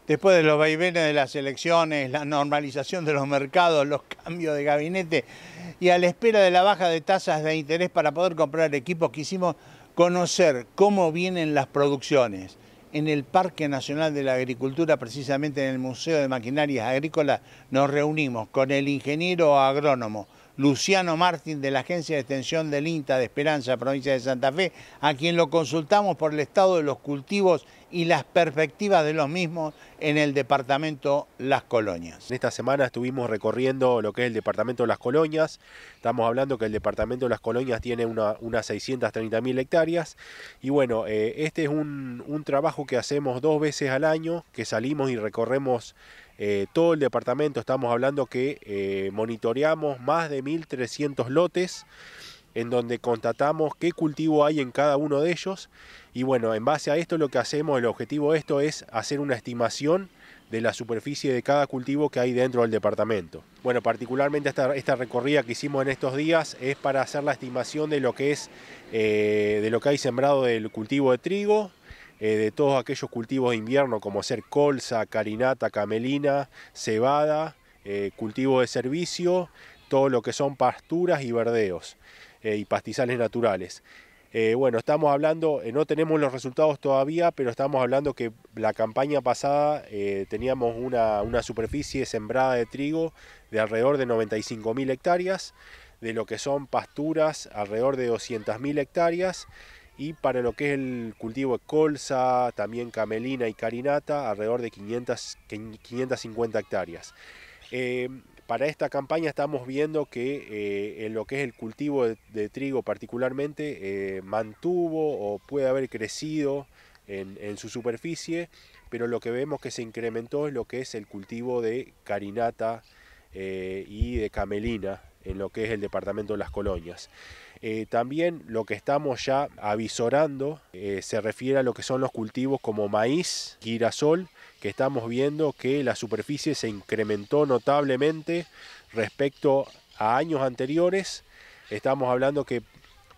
después de los vaivenes de las elecciones, la normalización de los mercados, los cambios de gabinete y a la espera de la baja de tasas de interés para poder comprar equipos, quisimos conocer cómo vienen las producciones. En el Parque Nacional de la Agricultura, precisamente en el Museo de Maquinarias Agrícolas, nos reunimos con el ingeniero agrónomo Luciano Martín de la Agencia de Extensión del INTA de Esperanza, provincia de Santa Fe, a quien lo consultamos por el estado de los cultivos y las perspectivas de los mismos en el departamento Las Colonias. En esta semana estuvimos recorriendo lo que es el departamento de Las Colonias. Estamos hablando que el departamento de Las Colonias tiene unas 630.000 hectáreas. Y bueno, este es un trabajo que hacemos 2 veces al año, que salimos y recorremos todo el departamento. Estamos hablando que monitoreamos más de 1.300 lotes, en donde constatamos qué cultivo hay en cada uno de ellos. Y bueno, en base a esto lo que hacemos, el objetivo de esto es hacer una estimación de la superficie de cada cultivo que hay dentro del departamento. Bueno, particularmente esta recorrida que hicimos en estos días es para hacer la estimación de lo que es de lo que hay sembrado del cultivo de trigo, de todos aquellos cultivos de invierno como ser colza, carinata, camelina, cebada, cultivo de servicio, todo lo que son pasturas y verdeos y pastizales naturales. Bueno, estamos hablando, no tenemos los resultados todavía, pero estamos hablando que la campaña pasada teníamos una superficie sembrada de trigo de alrededor de 95.000 hectáreas, de lo que son pasturas alrededor de 200.000 hectáreas, y para lo que es el cultivo de colza, también camelina y carinata, alrededor de 550 hectáreas. Para esta campaña estamos viendo que en lo que es el cultivo de trigo particularmente mantuvo o puede haber crecido en su superficie, pero lo que vemos que se incrementó es lo que es el cultivo de carinata y de camelina en lo que es el departamento de Las Colonias. También lo que estamos ya avisorando se refiere a lo que son los cultivos como maíz, girasol, que estamos viendo que la superficie se incrementó notablemente respecto a años anteriores. Estamos hablando que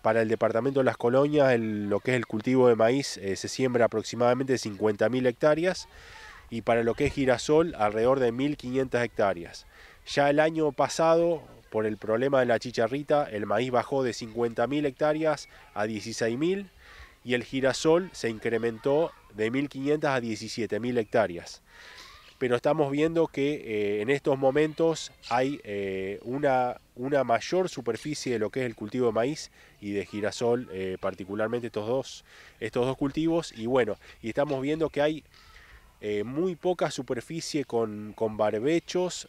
para el departamento de Las Colonias lo que es el cultivo de maíz se siembra aproximadamente 50.000 hectáreas y para lo que es girasol alrededor de 1.500 hectáreas. Ya el año pasado, por el problema de la chicharrita, el maíz bajó de 50.000 hectáreas a 16.000 y el girasol se incrementó de 1.500 a 17.000 hectáreas. Pero estamos viendo que en estos momentos hay una mayor superficie de lo que es el cultivo de maíz y de girasol, particularmente estos dos cultivos, y bueno, y estamos viendo que hay muy poca superficie con barbechos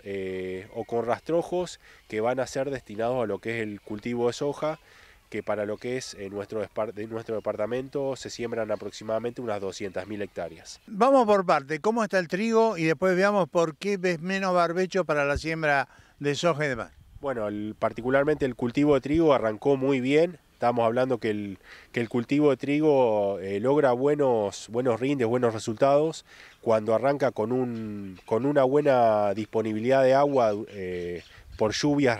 o con rastrojos que van a ser destinados a lo que es el cultivo de soja, que para lo que es nuestro departamento se siembran aproximadamente unas 200.000 hectáreas. Vamos por parte, ¿cómo está el trigo? Y después veamos por qué ves menos barbecho para la siembra de soja y demás. Bueno, particularmente el cultivo de trigo arrancó muy bien. Estamos hablando que el cultivo de trigo logra buenos rindes, buenos resultados cuando arranca con una buena disponibilidad de agua por lluvias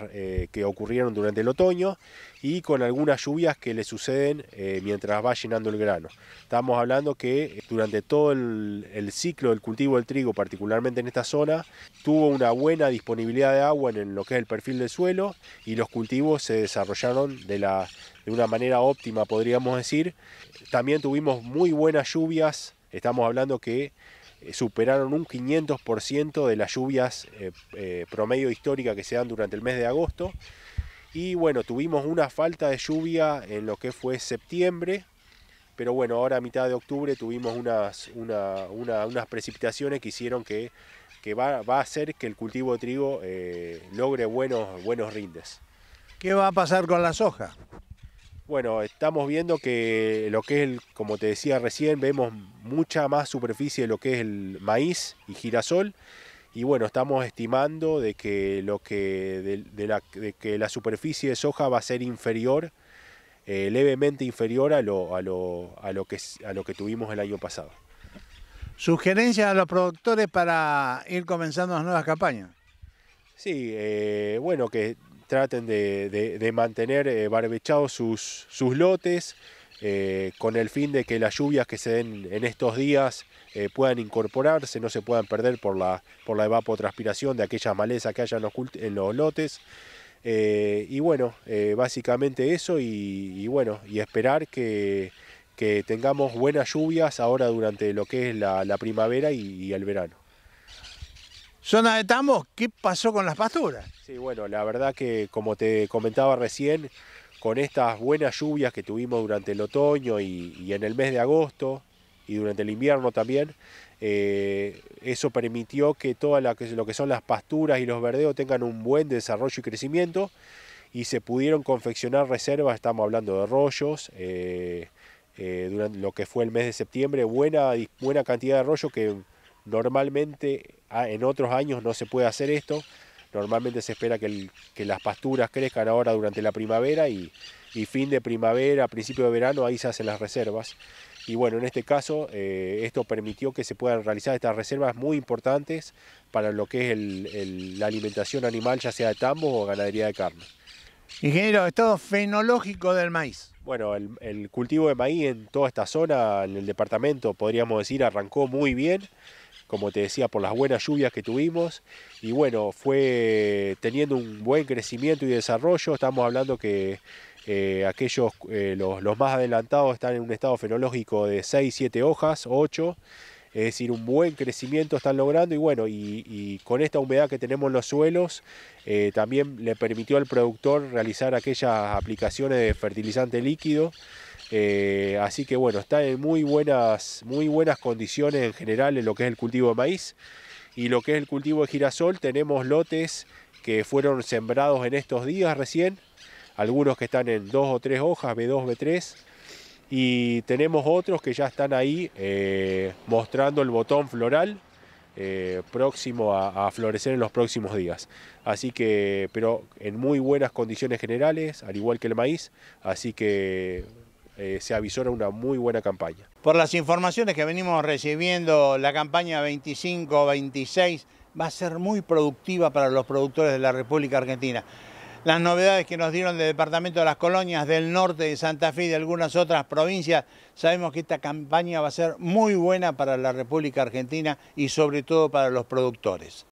que ocurrieron durante el otoño y con algunas lluvias que le suceden mientras va llenando el grano. Estamos hablando que durante todo el ciclo del cultivo del trigo, particularmente en esta zona, tuvo una buena disponibilidad de agua en lo que es el perfil del suelo y los cultivos se desarrollaron de una manera óptima, podríamos decir. También tuvimos muy buenas lluvias, estamos hablando que superaron un 500% de las lluvias promedio histórica que se dan durante el mes de agosto. Y bueno, tuvimos una falta de lluvia en lo que fue septiembre, pero bueno, ahora a mitad de octubre tuvimos unas precipitaciones que hicieron que va a hacer que el cultivo de trigo logre buenos rindes. ¿Qué va a pasar con la soja? Bueno, estamos viendo que lo que es, como te decía recién, vemos mucha más superficie de lo que es el maíz y girasol. Y bueno, estamos estimando de que la superficie de soja va a ser inferior, levemente inferior a lo que tuvimos el año pasado. ¿Sugerencias a los productores para ir comenzando las nuevas campañas? Sí, bueno, que traten de mantener barbechados sus lotes, con el fin de que las lluvias que se den en estos días puedan incorporarse, no se puedan perder por la evapotranspiración de aquellas malezas que haya en los lotes. Y bueno, básicamente eso y bueno, y esperar que tengamos buenas lluvias ahora durante lo que es la primavera y el verano. Zona de tambos, ¿qué pasó con las pasturas? Sí, bueno, la verdad que como te comentaba recién, con estas buenas lluvias que tuvimos durante el otoño y en el mes de agosto y durante el invierno también, eso permitió que todo lo que son las pasturas y los verdeos tengan un buen desarrollo y crecimiento y se pudieron confeccionar reservas, estamos hablando de rollos, durante lo que fue el mes de septiembre, buena cantidad de rollos que normalmente en otros años no se puede hacer esto. Normalmente se espera que las pasturas crezcan ahora durante la primavera y fin de primavera, principio de verano, ahí se hacen las reservas. Y bueno, en este caso esto permitió que se puedan realizar estas reservas muy importantes para lo que es la alimentación animal, ya sea de tambo o ganadería de carne. Ingeniero, estado fenológico del maíz. Bueno, el cultivo de maíz en toda esta zona, en el departamento, podríamos decir, arrancó muy bien. Como te decía, por las buenas lluvias que tuvimos y bueno, fue teniendo un buen crecimiento y desarrollo. Estamos hablando que los más adelantados están en un estado fenológico de 6, 7 hojas, 8, es decir, un buen crecimiento están logrando y bueno, y con esta humedad que tenemos en los suelos, también le permitió al productor realizar aquellas aplicaciones de fertilizante líquido. Así que bueno, está en muy buenas condiciones en general en lo que es el cultivo de maíz y lo que es el cultivo de girasol. Tenemos lotes que fueron sembrados en estos días recién, algunos que están en 2 o 3 hojas, B2, B3, y tenemos otros que ya están ahí mostrando el botón floral próximo a florecer en los próximos días. Así que, pero en muy buenas condiciones generales, al igual que el maíz, así que se avisora una muy buena campaña. Por las informaciones que venimos recibiendo, la campaña 25-26 va a ser muy productiva para los productores de la República Argentina. Las novedades que nos dieron del departamento de Las Colonias, del norte de Santa Fe y de algunas otras provincias, sabemos que esta campaña va a ser muy buena para la República Argentina y sobre todo para los productores.